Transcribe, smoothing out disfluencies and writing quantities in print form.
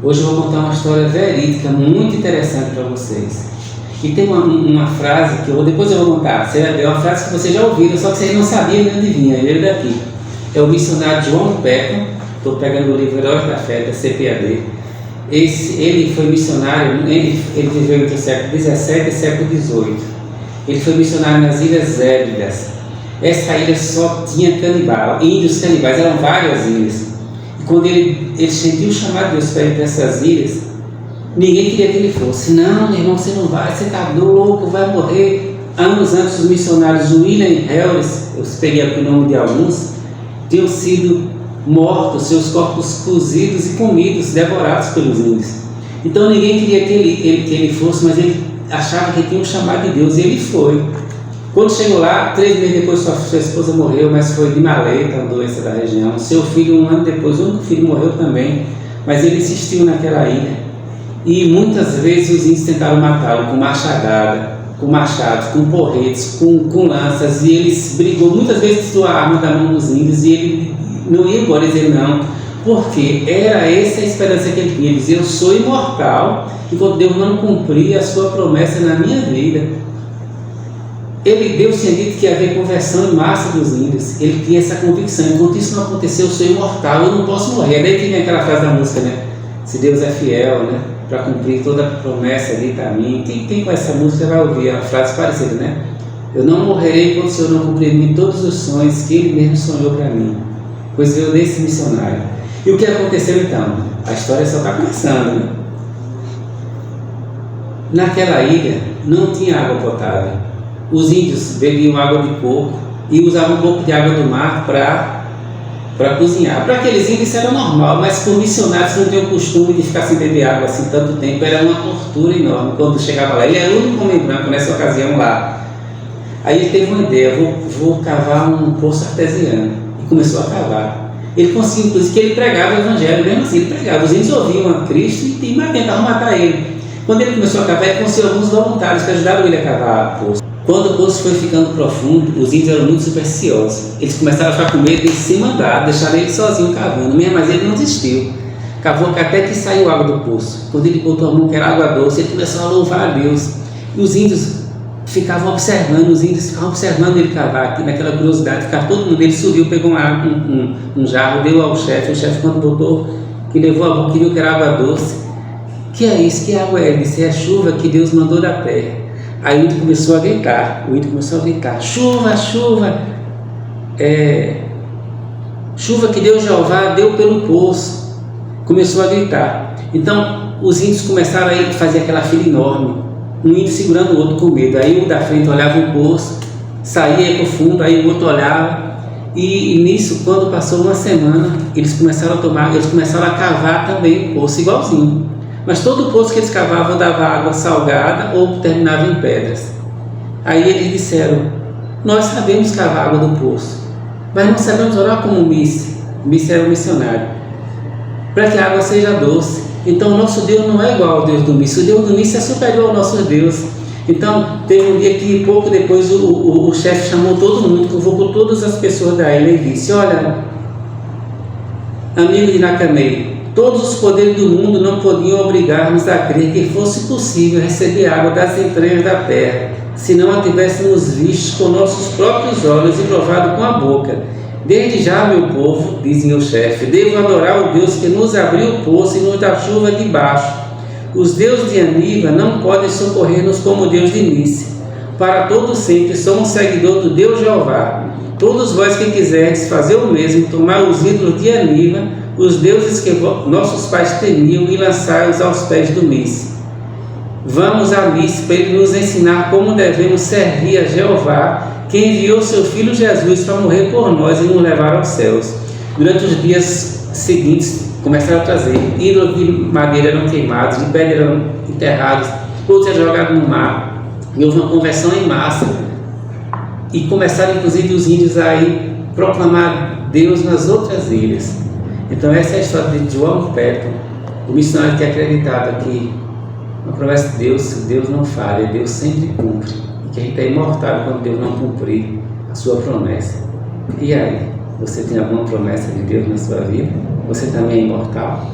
Hoje eu vou contar uma história verídica muito interessante para vocês. E tem uma frase que depois eu vou contar. Você vai ver uma frase que vocês já ouviram, só que vocês não sabiam de onde vinha. Ele veio daqui. É o missionário John Patton. Estou pegando o livro Heróis da Fé, da CPAD. Ele foi missionário, ele viveu entre o século XVII e século XVIII. Ele foi missionário nas Ilhas Hébridas. Essa ilha só tinha canibal, índios canibais, eram várias ilhas. E quando ele sentiu o chamado de Deus para ir para essas ilhas, ninguém queria que ele fosse. Não, meu irmão, você não vai, você está louco, vai morrer. Anos antes, os missionários William Harris, eu peguei aqui o nome de alguns, tinham sido mortos, seus corpos cozidos e comidos, devorados pelos índios. Então ninguém queria que ele fosse, mas ele achava que tinha um chamado de Deus, e ele foi. Quando chegou lá, 3 meses depois sua esposa morreu, mas foi de maleta, uma doença da região. Seu filho, 1 ano depois, o único filho morreu também, mas ele insistiu naquela ilha. E muitas vezes os índios tentaram matá-lo com machadada, com machados, com porretes, com lanças, e eles brigou, muitas vezes tirou a arma da mão dos índios, e ele não ia embora dizer não, porque era essa a esperança que ele tinha. Ele dizia: eu sou imortal, enquanto Deus não cumprir a sua promessa na minha vida. Deus tinha dito que ia haver conversão em massa dos índios. Ele tinha essa convicção: enquanto isso não acontecer, eu sou imortal, eu não posso morrer. É daí que vem aquela frase da música, né? Se Deus é fiel, né? Para cumprir toda a promessa dita a mim. Quem conhece essa música vai ouvir a frase parecida, né? Eu não morrerei enquanto o Senhor não cumprir em mim todos os sonhos que Ele mesmo sonhou para mim. Pois veio desse missionário. E o que aconteceu então? A história só está começando, né? Naquela ilha não tinha água potável. Os índios bebiam água de coco e usavam um pouco de água do mar para cozinhar. Para aqueles índios isso era normal, mas por missionários que não tinham o costume de ficar sem beber água assim tanto tempo, era uma tortura enorme quando chegava lá. Ele era o único homem branco nessa ocasião lá. Aí ele teve uma ideia: vou cavar um poço artesiano. E começou a cavar. Ele conseguiu, inclusive, que ele pregava o evangelho, mesmo assim ele pregava. Os índios ouviam a Cristo e tentavam matar ele. Quando ele começou a cavar, ele conseguiu alguns voluntários que ajudaram ele a cavar o poço. Quando o poço foi ficando profundo, os índios eram muito supersticiosos. Eles começaram a ficar com medo de se mandar, deixaram ele sozinho cavando. Mas ele não desistiu. Cavou até que saiu água do poço. Quando ele botou a mão, que era água doce, ele começou a louvar a Deus. E os índios ficavam observando ele cavar aqui, naquela curiosidade. Todo mundo, ele subiu, pegou um jarro, deu ao chefe. O chefe, quando botou, que levou a boca, viu que era água doce. Que é isso? Que água é? Ele disse: é a chuva que Deus mandou da terra. Aí o índio começou a gritar, chuva, chuva, chuva que Deus Jeová deu pelo poço. Começou a gritar. Então os índios começaram a fazer aquela fila enorme, um índio segurando o outro com medo. Aí o da frente olhava o poço, saía para o fundo, aí o outro olhava. E nisso, quando passou uma semana, eles começaram a cavar também o poço igualzinho. Mas todo o poço que eles cavavam dava água salgada ou terminava em pedras. Aí eles disseram: nós sabemos cavar água do poço, mas não sabemos orar como Misse. Misse era um missionário, para que a água seja doce. Então o nosso Deus não é igual ao Deus do Misse. O Deus do Misse é superior ao nosso Deus. Então teve um dia que pouco depois o chefe chamou todo mundo, convocou todas as pessoas da ilha e disse: olha, amigo de Nacanei, todos os poderes do mundo não podiam obrigar-nos a crer que fosse possível receber água das entranhas da terra, se não a tivéssemos visto com nossos próprios olhos e provado com a boca. Desde já, meu povo, dizia o chefe, devo adorar o Deus que nos abriu o poço e nos dá chuva de baixo. Os deuses de Aniva não podem socorrer-nos como o Deus de Misse. Para todo sempre somos seguidores do Deus Jeová. Todos vós que quiserdes fazer o mesmo, tomar os ídolos de Aniva, os deuses que nossos pais temiam, e lançar-os aos pés do Misse. Vamos a Misse para ele nos ensinar como devemos servir a Jeová, que enviou seu Filho Jesus para morrer por nós e nos levar aos céus. Durante os dias seguintes, começaram a trazer ídolos de madeira, eram queimados, de pedra eram enterrados, outros eram jogados no mar, e houve uma conversão em massa. E começaram inclusive os índios a proclamar Deus nas outras ilhas. Então essa é a história de John Patton, o missionário que acreditava que a promessa de Deus não falha, Deus sempre cumpre, e que a gente é imortal quando Deus não cumprir a sua promessa. E aí, você tem alguma promessa de Deus na sua vida? Você também é imortal?